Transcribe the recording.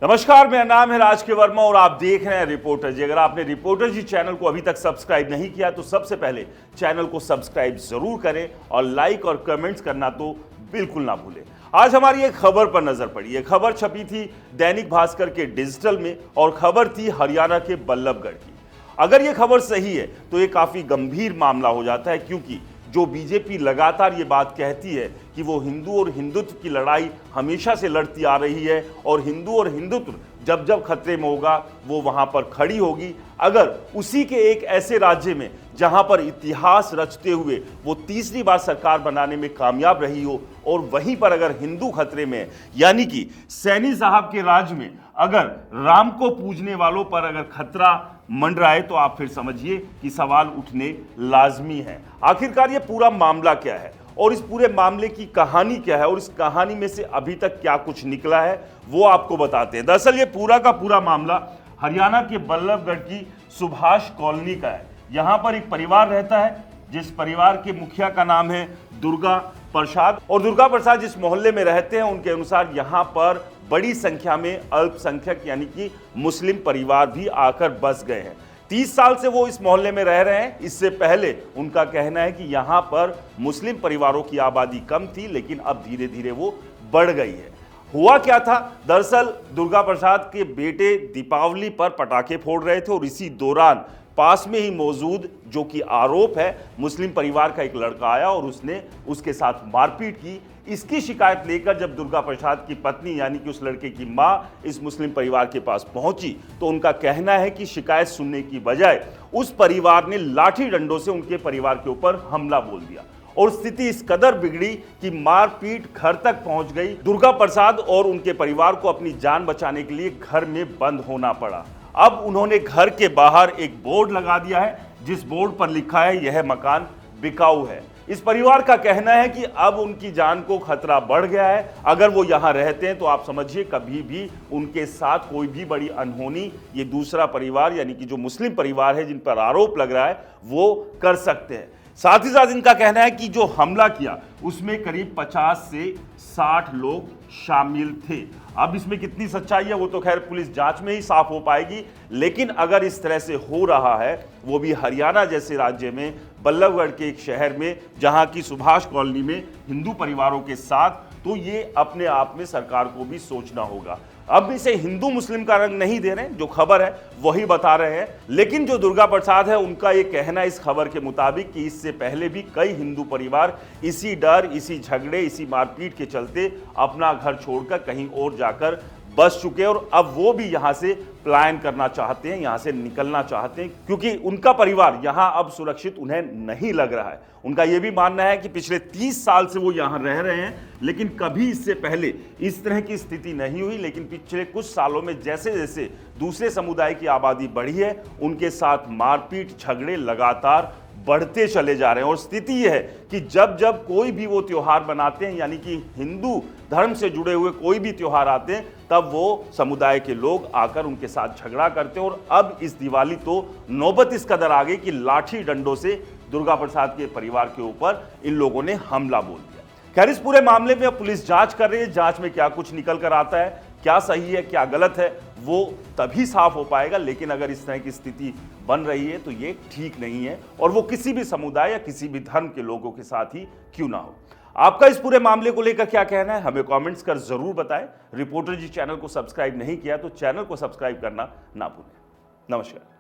नमस्कार, मेरा नाम है राज के वर्मा और आप देख रहे हैं रिपोर्टर जी। अगर आपने रिपोर्टर जी चैनल को अभी तक सब्सक्राइब नहीं किया तो सबसे पहले चैनल को सब्सक्राइब जरूर करें और लाइक और कमेंट्स करना तो बिल्कुल ना भूलें। आज हमारी एक खबर पर नजर पड़ी। ये खबर छपी थी दैनिक भास्कर के डिजिटल में और खबर थी हरियाणा के बल्लभगढ़ की। अगर ये खबर सही है तो ये काफी गंभीर मामला हो जाता है, क्योंकि जो बीजेपी लगातार ये बात कहती है कि वो हिंदू और हिंदुत्व की लड़ाई हमेशा से लड़ती आ रही है और हिंदू और हिंदुत्व जब जब खतरे में होगा वो वहां पर खड़ी होगी। अगर उसी के एक ऐसे राज्य में जहां पर इतिहास रचते हुए वो तीसरी बार सरकार बनाने में कामयाब रही हो और वहीं पर अगर हिंदू खतरे में, यानी कि सैनी साहब के राज्य में अगर राम को पूजने वालों पर अगर खतरा मंडराए तो आप फिर समझिए कि सवाल उठने लाजमी है। आखिरकार ये पूरा मामला क्या है और इस पूरे मामले की कहानी क्या है और इस कहानी में से अभी तक क्या कुछ निकला है वो आपको बताते हैं। दरअसल ये पूरा का पूरा मामला हरियाणा के बल्लभगढ़ की सुभाष कॉलोनी का है। यहाँ पर एक परिवार रहता है जिस परिवार के मुखिया का नाम है दुर्गा प्रसाद, और दुर्गा प्रसाद जिस मोहल्ले में रहते हैं उनके अनुसार यहाँ पर बड़ी संख्या में अल्पसंख्यक यानी कि मुस्लिम परिवार भी आकर बस गए हैं। 30 साल से वो इस मोहल्ले में रह रहे हैं। इससे पहले उनका कहना है कि यहाँ पर मुस्लिम परिवारों की आबादी कम थी, लेकिन अब धीरे धीरे वो बढ़ गई है। हुआ क्या था, दरअसल दुर्गा प्रसाद के बेटे दीपावली पर पटाखे फोड़ रहे थे और इसी दौरान पास में ही मौजूद, जो कि आरोप है, मुस्लिम परिवार का एक लड़का आया और उसने उसके साथ मारपीट की। इसकी शिकायत लेकर जब दुर्गा प्रसाद की पत्नी यानी कि उस लड़के की मां इस मुस्लिम परिवार के पास पहुंची तो उनका कहना है कि शिकायत सुनने की बजाय उस परिवार ने लाठी डंडों से उनके परिवार के ऊपर हमला बोल दिया और स्थिति इस कदर बिगड़ी कि मारपीट घर तक पहुंच गई। दुर्गा प्रसाद और उनके परिवार को अपनी जान बचाने के लिए घर में बंद होना पड़ा। अब उन्होंने घर के बाहर एक बोर्ड लगा दिया है जिस बोर्ड पर लिखा है यह मकान बिकाऊ है। इस परिवार का कहना है कि अब उनकी जान को खतरा बढ़ गया है। अगर वो यहाँ रहते हैं तो आप समझिए कभी भी उनके साथ कोई भी बड़ी अनहोनी ये दूसरा परिवार यानी कि जो मुस्लिम परिवार है जिन पर आरोप लग रहा है वो कर सकते हैं। साथ ही साथ इनका कहना है कि जो हमला किया उसमें करीब 50 से 60 लोग शामिल थे। अब इसमें कितनी सच्चाई है वो तो खैर पुलिस जांच में ही साफ हो पाएगी, लेकिन अगर इस तरह से हो रहा है वो भी हरियाणा जैसे राज्य में, बल्लभगढ़ के एक शहर में जहां की सुभाष कॉलोनी में हिंदू परिवारों के साथ, तो ये अपने आप में सरकार को भी सोचना होगा। अब इसे हिंदू मुस्लिम का रंग नहीं दे रहे हैं, जो खबर है वही बता रहे हैं, लेकिन जो दुर्गा प्रसाद है उनका ये कहना इस खबर के मुताबिक कि इससे पहले भी कई हिंदू परिवार इसी डर, इसी झगड़े, इसी मारपीट के चलते अपना घर छोड़कर कहीं और जाकर बस चुके और अब वो भी यहां से पलायन करना चाहते हैं, यहां से निकलना चाहते हैं, क्योंकि उनका परिवार यहां अब सुरक्षित उन्हें नहीं लग रहा है। उनका यह भी मानना है कि पिछले 30 साल से वो यहां रह रहे हैं, लेकिन कभी इससे पहले इस तरह की स्थिति नहीं हुई। लेकिन पिछले कुछ सालों में जैसे जैसे दूसरे समुदाय की आबादी बढ़ी है, उनके साथ मारपीट, झगड़े लगातार बढ़ते चले जा रहे हैं। और स्थिति यह है कि जब जब कोई भी वो त्योहार बनाते हैं, यानी कि हिंदू धर्म से जुड़े हुए कोई भी त्योहार आते हैं, तब वो समुदाय के लोग आकर उनके साथ झगड़ा करते हैं। और अब इस दिवाली तो नौबत इस कदर आ गई कि लाठी डंडों से दुर्गा प्रसाद के परिवार के ऊपर इन लोगों ने हमला बोल दिया। खैर, इस पूरे मामले में अब पुलिस जांच कर रही है। जांच में क्या कुछ निकल कर आता है, क्या सही है क्या गलत है, वो तभी साफ हो पाएगा। लेकिन अगर इस तरह की स्थिति बन रही है तो ये ठीक नहीं है, और वो किसी भी समुदाय या किसी भी धर्म के लोगों के साथ ही क्यों ना हो। आपका इस पूरे मामले को लेकर क्या कहना है हमें कमेंट्स कर जरूर बताएं। रिपोर्टर जी चैनल को सब्सक्राइब नहीं किया तो चैनल को सब्सक्राइब करना ना भूलें। नमस्कार।